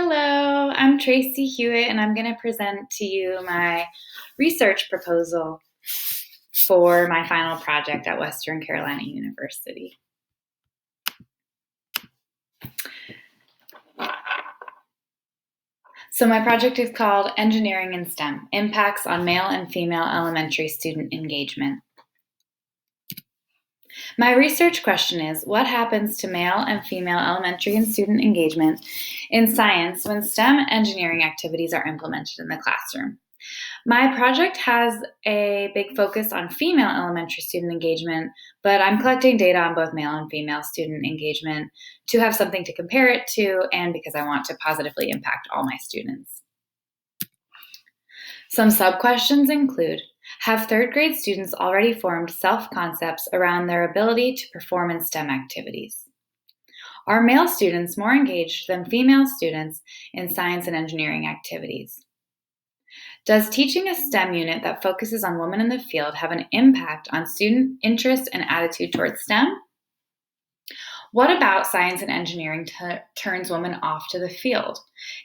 Hello, I'm Tracy Hewitt, and I'm going to present to you my research proposal for my final project at Western Carolina University. So my project is called Engineering in STEM: Impacts on Male and Female Elementary Student Engagement. My research question is, what happens to male and female elementary and student engagement in science when STEM engineering activities are implemented in the classroom? My project has a big focus on female elementary student engagement, but I'm collecting data on both male and female student engagement to have something to compare it to and because I want to positively impact all my students. Some sub-questions include, have third grade students already formed self-concepts around their ability to perform in STEM activities? Are male students more engaged than female students in science and engineering activities? Does teaching a STEM unit that focuses on women in the field have an impact on student interest and attitude towards STEM? What about science and engineering turns women off to the field?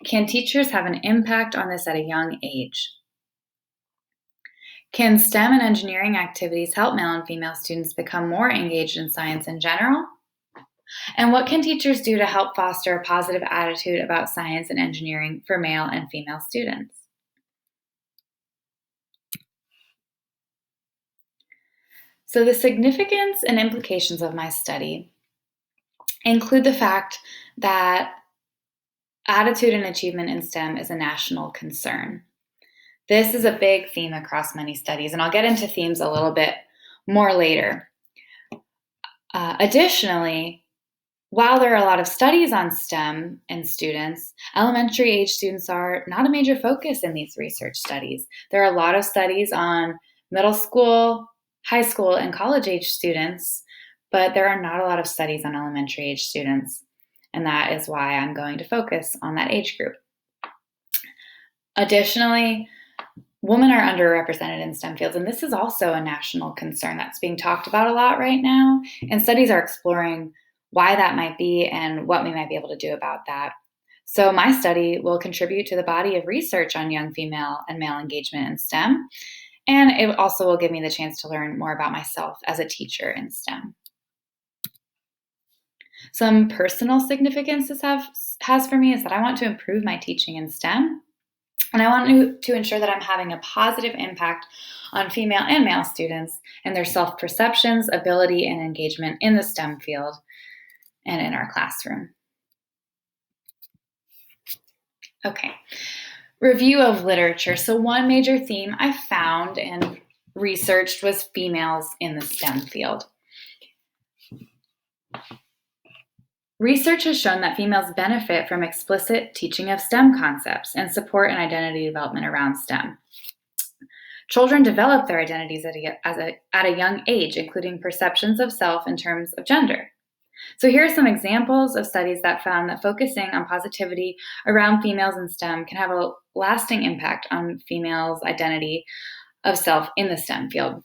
Can teachers have an impact on this at a young age? Can STEM and engineering activities help male and female students become more engaged in science in general? And what can teachers do to help foster a positive attitude about science and engineering for male and female students? So the significance and implications of my study include the fact that attitude and achievement in STEM is a national concern. This is a big theme across many studies, and I'll get into themes a little bit more later. Additionally, while there are a lot of studies on STEM and students, elementary age students are not a major focus in these research studies. There are a lot of studies on middle school, high school, and college age students, but there are not a lot of studies on elementary age students, and that is why I'm going to focus on that age group. Additionally, women are underrepresented in STEM fields, and this is also a national concern that's being talked about a lot right now, and studies are exploring why that might be and what we might be able to do about that. So my study will contribute to the body of research on young female and male engagement in STEM, and it also will give me the chance to learn more about myself as a teacher in STEM. Some personal significance this has for me is that I want to improve my teaching in STEM, and I want to ensure that I'm having a positive impact on female and male students and their self-perceptions, ability, and engagement in the STEM field and in our classroom. Okay, review of literature. So one major theme I found and researched was females in the STEM field. Research has shown that females benefit from explicit teaching of STEM concepts and support and identity development around STEM. Children develop their identities at a young age, including perceptions of self in terms of gender. So here are some examples of studies that found that focusing on positivity around females in STEM can have a lasting impact on females' identity of self in the STEM field.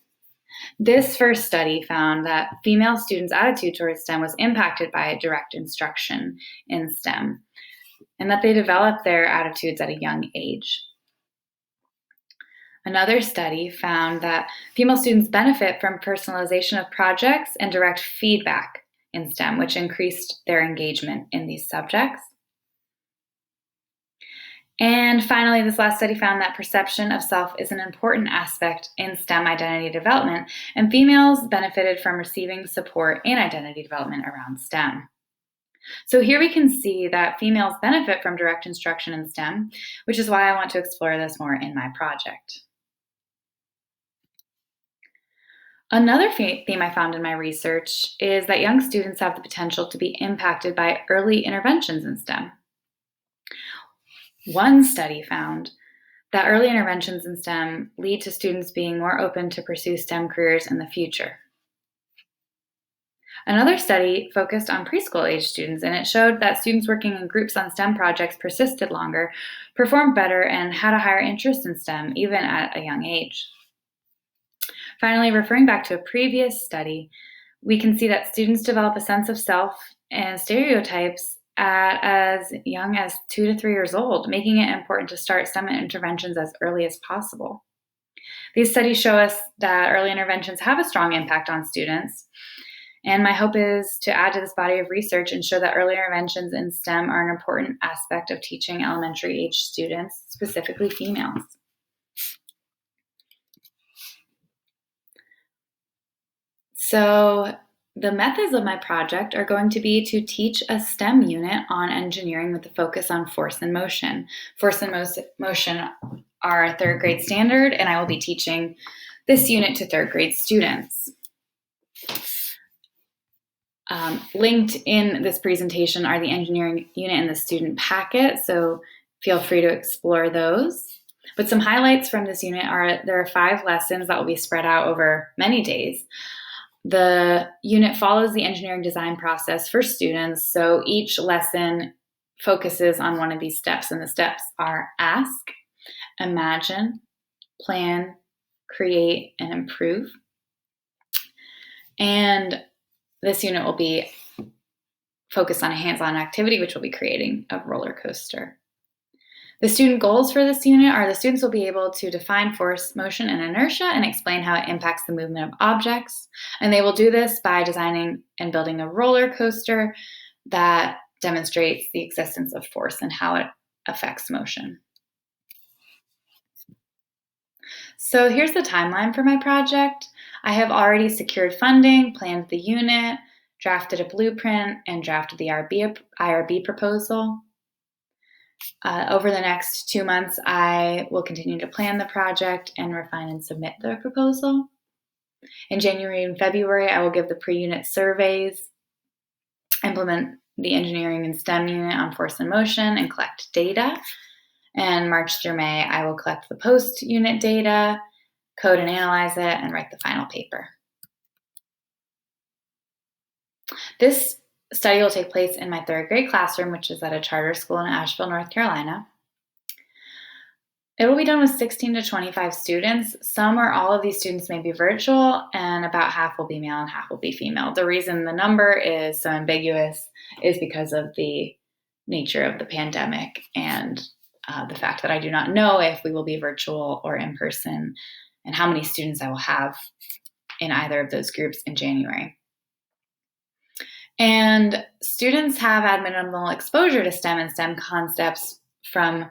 This first study found that female students' attitude towards STEM was impacted by direct instruction in STEM, and that they developed their attitudes at a young age. Another study found that female students benefit from personalization of projects and direct feedback in STEM, which increased their engagement in these subjects. And finally, this last study found that perception of self is an important aspect in STEM identity development, and females benefited from receiving support in identity development around STEM. So here we can see that females benefit from direct instruction in STEM, which is why I want to explore this more in my project. Another theme I found in my research is that young students have the potential to be impacted by early interventions in STEM. One study found that early interventions in STEM lead to students being more open to pursue STEM careers in the future. Another study focused on preschool age students, and it showed that students working in groups on STEM projects persisted longer, performed better, and had a higher interest in STEM even at a young age. Finally, referring back to a previous study, we can see that students develop a sense of self and stereotypes at as young as 2 to 3 years old, making it important to start STEM interventions as early as possible. These studies show us that early interventions have a strong impact on students, and my hope is to add to this body of research and show that early interventions in STEM are an important aspect of teaching elementary age students, specifically females. So the methods of my project are going to be to teach a STEM unit on engineering with a focus on force and motion. Force and motion are a third grade standard, and I will be teaching this unit to third grade students. Linked in this presentation are the engineering unit and the student packet, so feel free to explore those. But some highlights from this unit are there are 5 lessons that will be spread out over many days. The unit follows the engineering design process for students, so each lesson focuses on one of these steps, and the steps are ask, imagine, plan, create, and improve. And this unit will be focused on a hands-on activity, which will be creating a roller coaster. The student goals for this unit are the students will be able to define force, motion, and inertia and explain how it impacts the movement of objects. And they will do this by designing and building a roller coaster that demonstrates the existence of force and how it affects motion. So here's the timeline for my project. I have already secured funding, planned the unit, drafted a blueprint, and drafted the IRB proposal. Over the next 2 months, I will continue to plan the project and refine and submit the proposal. In January and February, I will give the pre-unit surveys, implement the engineering and STEM unit on force and motion, and collect data. And March through May, I will collect the post-unit data, code and analyze it, and write the final paper. This study will take place in my third grade classroom, which is at a charter school in Asheville, North Carolina. It will be done with 16 to 25 students. Some or all of these students may be virtual, and about half will be male and half will be female. The reason the number is so ambiguous is because of the nature of the pandemic and the fact that I do not know if we will be virtual or in person and how many students I will have in either of those groups in January. And students have had minimal exposure to STEM and STEM concepts from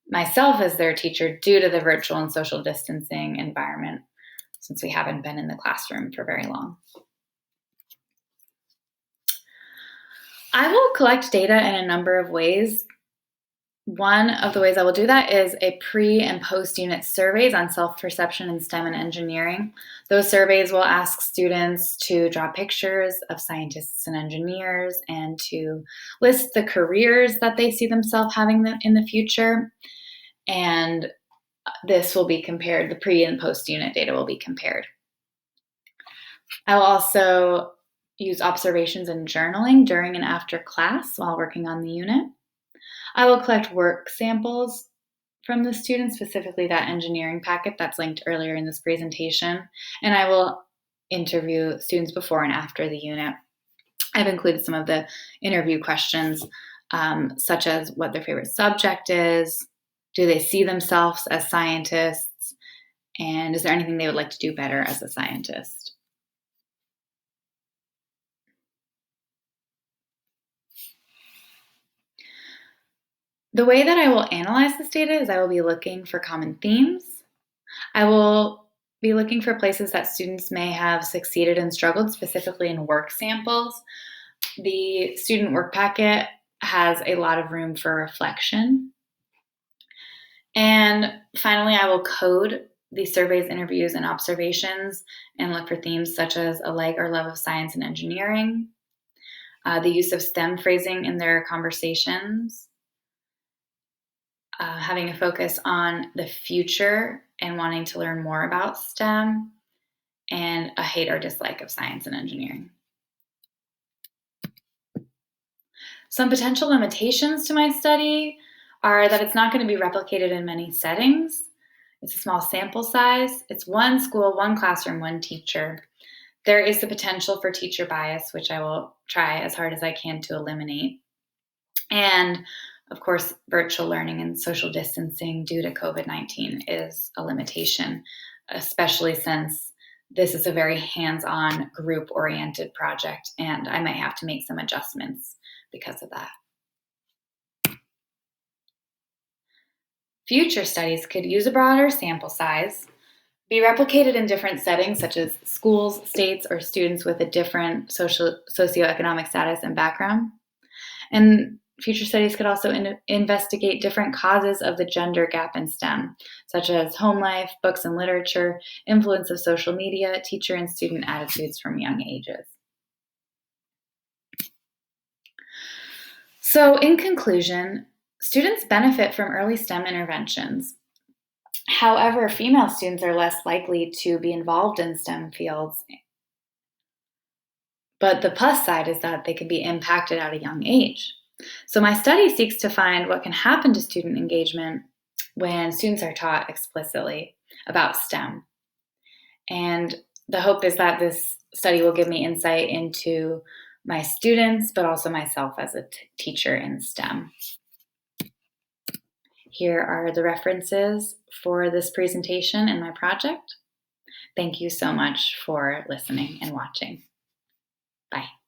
myself as their teacher due to the virtual and social distancing environment, since we haven't been in the classroom for very long. I will collect data in a number of ways. One of the ways I will do that is a pre- and post-unit surveys on self-perception in STEM and engineering. Those surveys will ask students to draw pictures of scientists and engineers and to list the careers that they see themselves having in the future. And this will be compared, the pre- and post-unit data will be compared. I will also use observations and journaling during and after class while working on the unit. I will collect work samples from the students, specifically that engineering packet that's linked earlier in this presentation, and I will interview students before and after the unit. I've included some of the interview questions, such as what their favorite subject is, do they see themselves as scientists, and is there anything they would like to do better as a scientist? The way that I will analyze this data is I will be looking for common themes. I will be looking for places that students may have succeeded and struggled, specifically in work samples. The student work packet has a lot of room for reflection. And finally, I will code the surveys, interviews, and observations and look for themes such as a like or love of science and engineering, the use of STEM phrasing in their conversations, having a focus on the future and wanting to learn more about STEM, and a hate or dislike of science and engineering. Some potential limitations to my study are that it's not going to be replicated in many settings. It's a small sample size. It's one school, one classroom, one teacher. There is the potential for teacher bias, which I will try as hard as I can to eliminate. And of course, virtual learning and social distancing due to COVID-19 is a limitation, especially since this is a very hands-on, group-oriented project, and I might have to make some adjustments because of that. Future studies could use a broader sample size, be replicated in different settings such as schools, states, or students with a different socioeconomic status and background. And future studies could also investigate different causes of the gender gap in STEM, such as home life, books and literature, influence of social media, teacher and student attitudes from young ages. So, in conclusion, students benefit from early STEM interventions. However, female students are less likely to be involved in STEM fields. But the plus side is that they can be impacted at a young age. So, my study seeks to find what can happen to student engagement when students are taught explicitly about STEM. And the hope is that this study will give me insight into my students, but also myself as a teacher in STEM. Here are the references for this presentation and my project. Thank you so much for listening and watching. Bye.